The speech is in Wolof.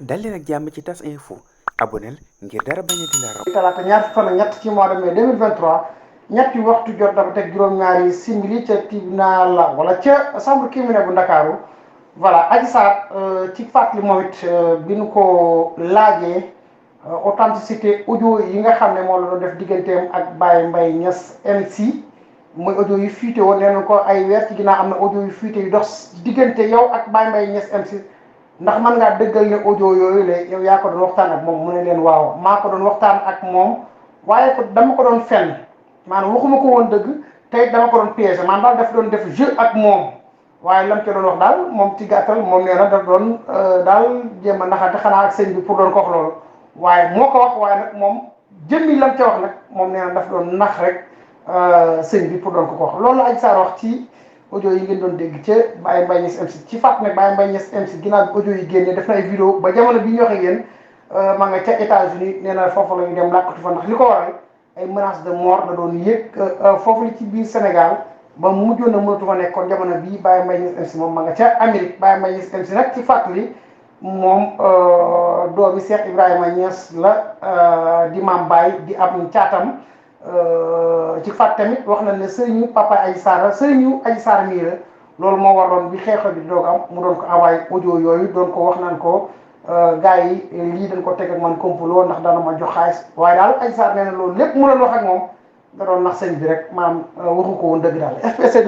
dal leen ak jàmm ci tas info aboneel ngir dara bañ a di la raw. talaata ñaar fan ak ñett ci mois de mai 2023 ñetti waxtu jot dafa teg juróom-ñaari simili ca tribunal wala ca chambre criminelle bu Ndakaaru voilà Adji Sarr ci fàttali moom it bi nu ko laajee authenticité audio yi nga xam ne moo la doon def digganteem ak Baye Mbaye Niass MC mooy audio yu fuité woon nee na ko ay weer ci ginnaaw am na audio yu fuité yu dox diggante yow ak Baye Mbaye Niass MC ndax mën ngaa dëggal ne audio yooyu la yow yaa ko doon waxtaan ak moom mu ne leen waaw maa ko doon waxtaan ak moom waaye ko dama ko doon fenn maanaam waxuma ko woon dëgg tey dama ko doon piégé maanaam daal daf doon def jeu ak moom waaye lam ca doon wax daal moom ci gàttal moom nee na daf doon daal jéem a naxante xanaa ak sëñ bi pour doon ko wax loolu waaye moo ko wax waaye nag moom jëmmi lam ca wax nag moom nee na daf doon nax rek sëñ bi pour doon ko wax loolu la Adji Sarr wax ci audio yi ngeen doon dégg ca Baye Mbaye Niass MC ci fàtt nag Baye Mbaye Niass MC ginnaaw bi audio yi génnee def na ay vidéo ba jamono bi ñu waxee yéen ma nga ca États-Unis nee na foofu la ñu dem làkkatu fa ndax li ko waral ay menaces de mort la doon yëg foofu li ci biir Sénégal ba mujjoon na mënatu fa nekkoon jamono bii Baye Mbaye Niass MC moom ma nga ca Amérique Baye Mbaye Niass MC nag ci fàttali moom doomi Cheikh Ibrahima Niass la di maam Baye di am caatam ci fàtt tamit wax na ne sëriñu papa Adji Sarr sëriñu Adji Sarr mii la loolu moo waroon bi xeexoo bi doog am mu doon ko envoyé audio yooyu doon ko wax naan ko gars yi lii dañ ko teg ak man complot ndax dana ma jox xaalis waaye daal Adji Sarr nee na loolu lépp mu doon wax ak moom da doon nax sëñ bi rek maanaam waxu ko woon dëgg daal FPC